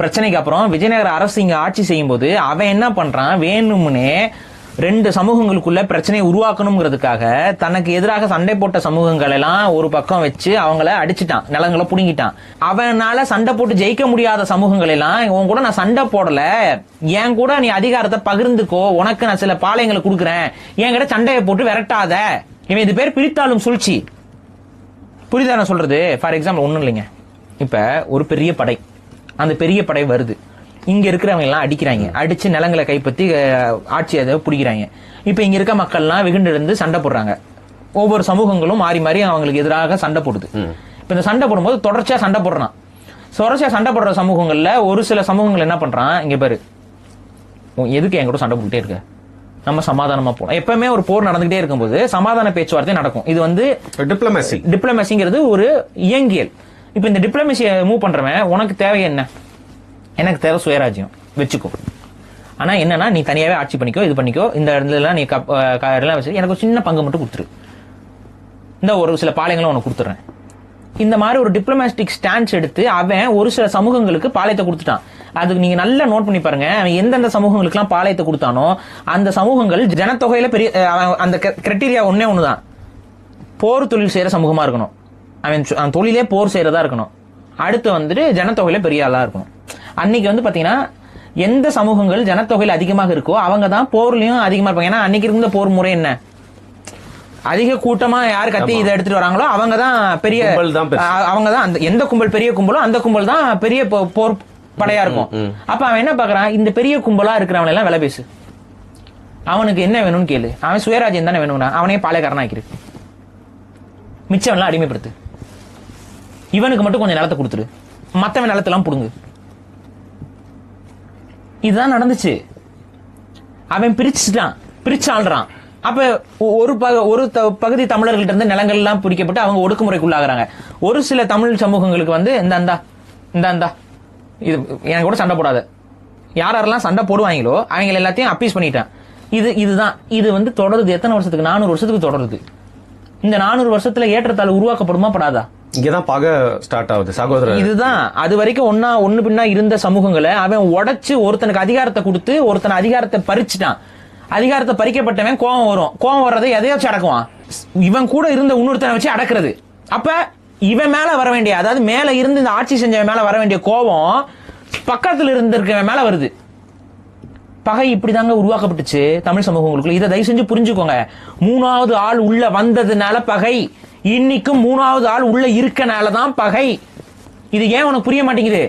பிரச்சனைக்கு அப்புறம் விஜயநகர அரசு இங்க ஆட்சி செய்யும் போது அவன் என்ன பண்றான், வேணும்னே 2 சமூகங்களுக்குள்ள பிரச்சனையை உருவாக்கணுங்கிறதுக்காக தனக்கு எதிராக சண்டை போட்ட சமூகங்கள் எல்லாம் ஒரு பக்கம் வச்சு அவங்கள அடிச்சுட்டான், நிலங்களை புடுங்கிட்டான். அவனால சண்டை போட்டு ஜெயிக்க முடியாத சமூகங்கள் எல்லாம் உன் கூட நான் சண்டை போடல, என் கூட நீ அதிகாரத்தை பகிர்ந்துக்கோ, உனக்கு நான் சில பாளையங்களை கொடுக்குறேன், என்கிட்ட சண்டையை போட்டு விரட்டாத. இவன் இது பேர் பிரித்தாளும் சூழ்ச்சி. புரியுதா நான் சொல்றது? ஃபார் எக்ஸாம்பிள் ஒண்ணும் இல்லைங்க, இப்ப ஒரு பெரிய படை, அந்த பெரிய படை வருது, இங்க இருக்கிறவங்க எல்லாம் அடிக்கிறாங்க, அடிச்சு நிலங்களை கைப்பற்றி ஆட்சி அதை பிடிக்கிறாங்க. இப்ப இங்க இருக்க மக்கள்லாம் வெகுண்டு இருந்து சண்டை போடுறாங்க, ஒவ்வொரு சமூகங்களும் மாறி மாறி அவங்களுக்கு எதிராக சண்டை போடுது. இப்ப இந்த சண்டை போடும்போது தொடர்ச்சியா சண்டை போடுறான். தொடர்ச்சியா சண்டை போடுற சமூகங்கள்ல ஒரு சில சமூகங்கள் என்ன பண்றான், இங்க பாரு எதுக்கு என் கூட சண்டை போட்டுட்டே இருக்க, நம்ம சமாதானமா போனோம். எப்பவுமே ஒரு போர் நடந்துகிட்டே இருக்கும்போது சமாதான பேச்சுவார்த்தை நடக்கும். இது வந்து டிப்ளமேசிங்கிறது ஒரு இயங்கியல். இப்ப இந்த டிப்ளமேசியை மூவ் பண்றவன் உனக்கு தேவை என்ன, எனக்கு தேவை சுயராஜ்யம் வச்சுக்கோ, ஆனா என்னன்னா நீ தனியாவே ஆட்சி பண்ணிக்கோ, இது பண்ணிக்கோ, இந்த இடத்துல நீ வச்சு எனக்கு ஒரு சின்ன பங்கு மட்டும் கொடுத்துரு, இந்த ஒரு சில பாளையங்களும் உனக்கு கொடுத்துறேன். இந்த மாதிரி ஒரு டிப்ளமேட்டிக் ஸ்டான்ஸ் எடுத்து அவன் ஒரு சில சமூகங்களுக்கு பாளையத்தை கொடுத்துட்டான். அதுக்கு நீங்க நல்லா நோட் பண்ணி பாருங்க, அவன் எந்தெந்த சமூகங்களுக்கு எல்லாம் பாளையத்தை கொடுத்தானோ அந்த சமூகங்கள் ஜனத்தொகையில பெரிய, அந்த கிரைட்டீரியா ஒண்ணுதான், போர் தொழில் செய்யற சமூகமா இருக்கணும், அவன் தொழிலே போர் செய்யறதா இருக்கணும், அடுத்து வந்துட்டு ஜனத்தொகையில பெரிய ஆளா இருக்கணும். அன்னைக்கு வந்து பாத்தீங்கன்னா எந்த சமூகங்கள் ஜனத்தொகையில் அதிகமாக இருக்கோ அவங்க தான் போர்லயும் அதிகமா இருப்பாங்க. ஏன்னா அன்னைக்கு இருந்த போர் முறை என்ன, அதிக கூட்டமா யாரு கத்தி இதை எடுத்துட்டு வராங்களோ அவங்க தான் பெரிய, அவங்க தான் எந்த கும்பல் பெரிய கும்பலோ அந்த கும்பல் தான் பெரிய போர் படையா இருக்கும். அப்ப அவன் என்ன பாக்குறான், இந்த பெரிய கும்பலா இருக்கிறவன் எல்லாம் விலை பேசு, அவனுக்கு என்ன வேணும்னு கேளு, அவன் சுயராஜ்யம் தானே வேணும்னா அவனே பாளையக்காரனா ஆக்கிரு, மிச்சவன்லாம் அடிமைப்படுத்து, இவனுக்கு மட்டும் கொஞ்சம் நிலத்தை கொடுத்துரு, மத்தவன் நிலத்தெல்லாம் புடுங்கு. இதுதான் நடந்துச்சு. அவன் பிரிச்சுட்டான், பிரிச்சு ஆள்றான். அப்ப ஒரு பகுதி தமிழர்கள்ட்ட இருந்து நிலங்கள் எல்லாம் பிரிக்கப்பட்டு அவங்க ஒடுக்குமுறைக்குள்ளாகிறாங்க. ஒரு சில தமிழ் சமூகங்களுக்கு வந்து இந்த இது எனக்கு கூட சண்டை போடாத, யாரெல்லாம் சண்டை போடுவாங்களோ அவங்க எல்லாத்தையும் அப்பீஸ் பண்ணிட்டான். இதுதான் இது வந்து தொடருது. எத்தனை வருஷத்துக்கு? 400 வருஷத்துக்கு தொடருது. இந்த 400 வருஷத்துல ஏற்றத்தாழ்வு உருவாக்கப்படுமா படாதா? இங்கதான் பகை ஸ்டார்ட் ஆகுது சகோதரர். இதுதான் அது வரைக்கும் ஒண்ணு பின்னா இருந்த சமூகங்களை அவன் உடைச்சு ஒருத்தனுக்கு அதிகாரத்தை கொடுத்து ஒருத்தனை அதிகாரத்தை பறிச்சுட்டான். அதிகாரத்தை பறிக்கப்பட்டவன் கோவம் வரும், கோவம் வர்றதை எதையாச்சும் அடக்குவான். இவன் கூட இருந்த இன்னொருத்தனை வச்சு அடக்குறது. அப்ப இவன் மேல வர வேண்டிய, அதாவது மேல இருந்து இந்த ஆட்சி செஞ்சவன் மேல வர வேண்டிய கோபம் பக்கத்துல இருந்திருக்கவன் மேல வருது. பகை இப்படிதாங்க உருவாக்கப்பட்டுச்சு தமிழ் சமூகங்களுக்குள்ள. இதை தயவு செஞ்சு புரிஞ்சுக்கோங்க. 3வது ஆள் உள்ள வந்ததுனால பகை, இன்னைக்கும் 3வது ஆள் உள்ள இருக்கனாலதான் பகை. இது ஏன் உனக்கு புரிய மாட்டேங்குது?